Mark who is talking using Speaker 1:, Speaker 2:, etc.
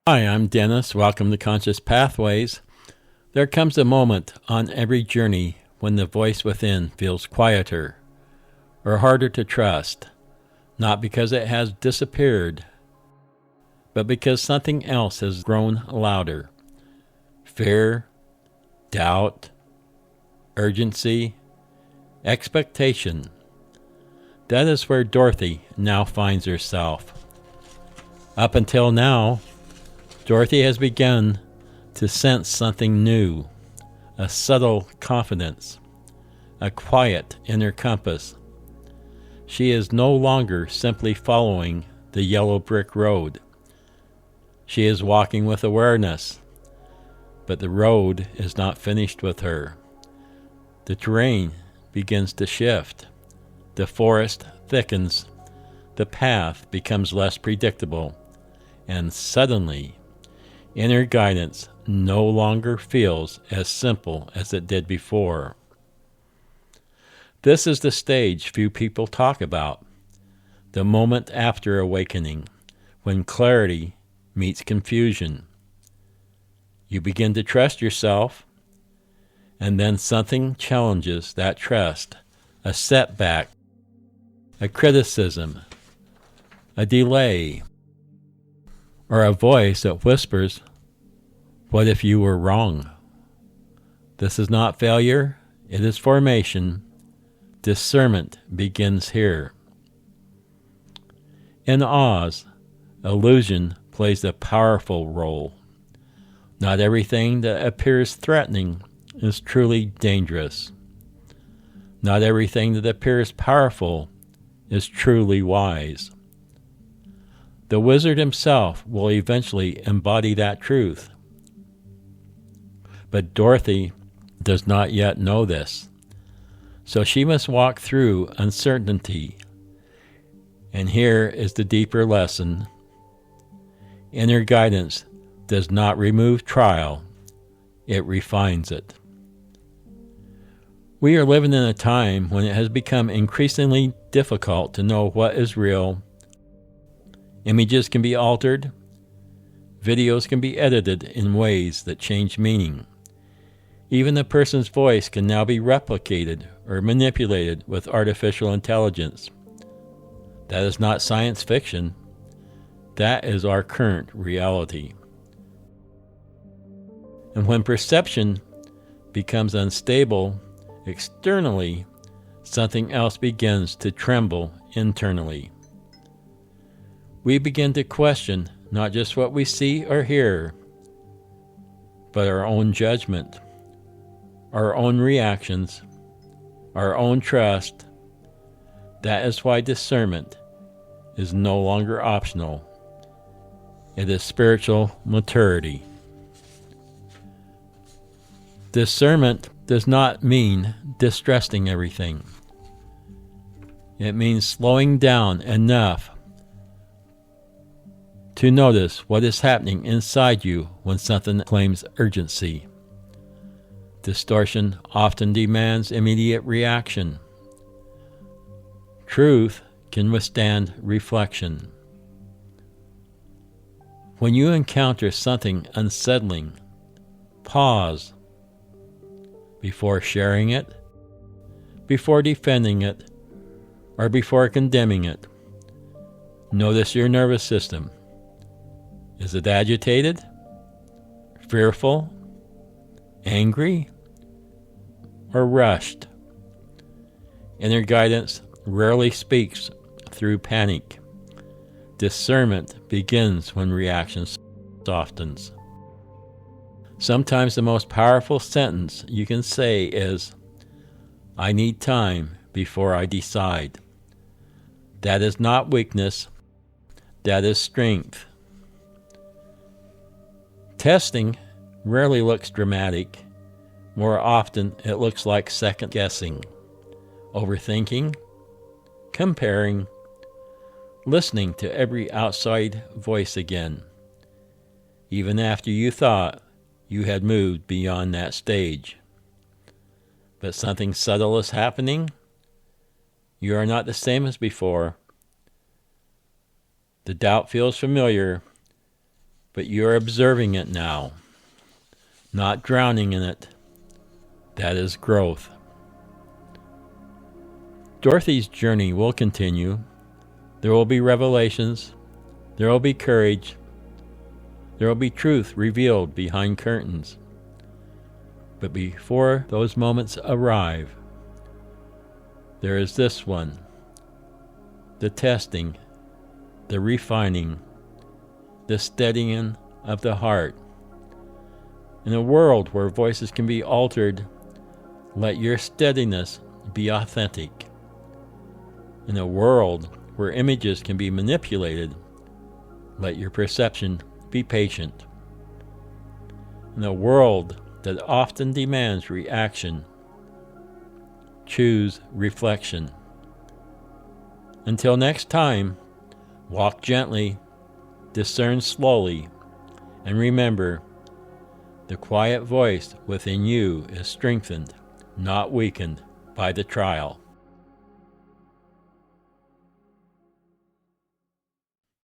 Speaker 1: Hi, I'm Dennis. Welcome to Conscious Pathways. There comes a moment on every journey when the voice within feels quieter or harder to trust, not because it has disappeared, but because something else has grown louder. Fear, doubt, urgency, expectation. That is where Dorothy now finds herself. Up until now, Dorothy has begun to sense something new, a subtle confidence, a quiet inner compass. She is no longer simply following the yellow brick road. She is walking with awareness, but the road is not finished with her. The terrain begins to shift. The forest thickens. The path becomes less predictable, and suddenly, inner guidance no longer feels as simple as it did before. This is the stage few people talk about, the moment after awakening, when clarity meets confusion. You begin to trust yourself, and then something challenges that trust, a setback, a criticism, a delay, or a voice that whispers, "What if you were wrong?" This is not failure, it is formation. Discernment begins here. In Oz, illusion plays a powerful role. Not everything that appears threatening is truly dangerous. Not everything that appears powerful is truly wise. The wizard himself will eventually embody that truth. But Dorothy does not yet know this, so she must walk through uncertainty. And here is the deeper lesson. Inner guidance does not remove trial, it refines it. We are living in a time when it has become increasingly difficult to know what is real. Images can be altered. Videos can be edited in ways that change meaning. Even a person's voice can now be replicated or manipulated with artificial intelligence. That is not science fiction. That is our current reality. And when perception becomes unstable externally, something else begins to tremble internally. We begin to question not just what we see or hear, but our own judgment, our own reactions, our own trust. That is why discernment is no longer optional. It is spiritual maturity. Discernment does not mean distrusting everything. It means slowing down enough to notice what is happening inside you when something claims urgency. Distortion often demands immediate reaction. Truth can withstand reflection. When you encounter something unsettling, pause before sharing it, before defending it, or before condemning it. Notice your nervous system. Is it agitated, fearful, angry, or rushed? Inner guidance rarely speaks through panic. Discernment begins when reaction softens. Sometimes the most powerful sentence you can say is, "I need time before I decide." That is not weakness, that is strength. Testing rarely looks dramatic. More often, it looks like second-guessing, overthinking, comparing, listening to every outside voice again, even after you thought you had moved beyond that stage. But something subtle is happening. You are not the same as before. The doubt feels familiar but you're observing it now, not drowning in it. That is growth. Dorothy's journey will continue. There will be revelations. There will be courage. There will be truth revealed behind curtains. But before those moments arrive, there is this one: the testing, the refining, the steadying of the heart. In a world where voices can be altered, let your steadiness be authentic. In a world where images can be manipulated, let your perception be patient. In a world that often demands reaction, choose reflection. Until next time, walk gently, discern slowly, and remember, the quiet voice within you is strengthened, not weakened, by the trial.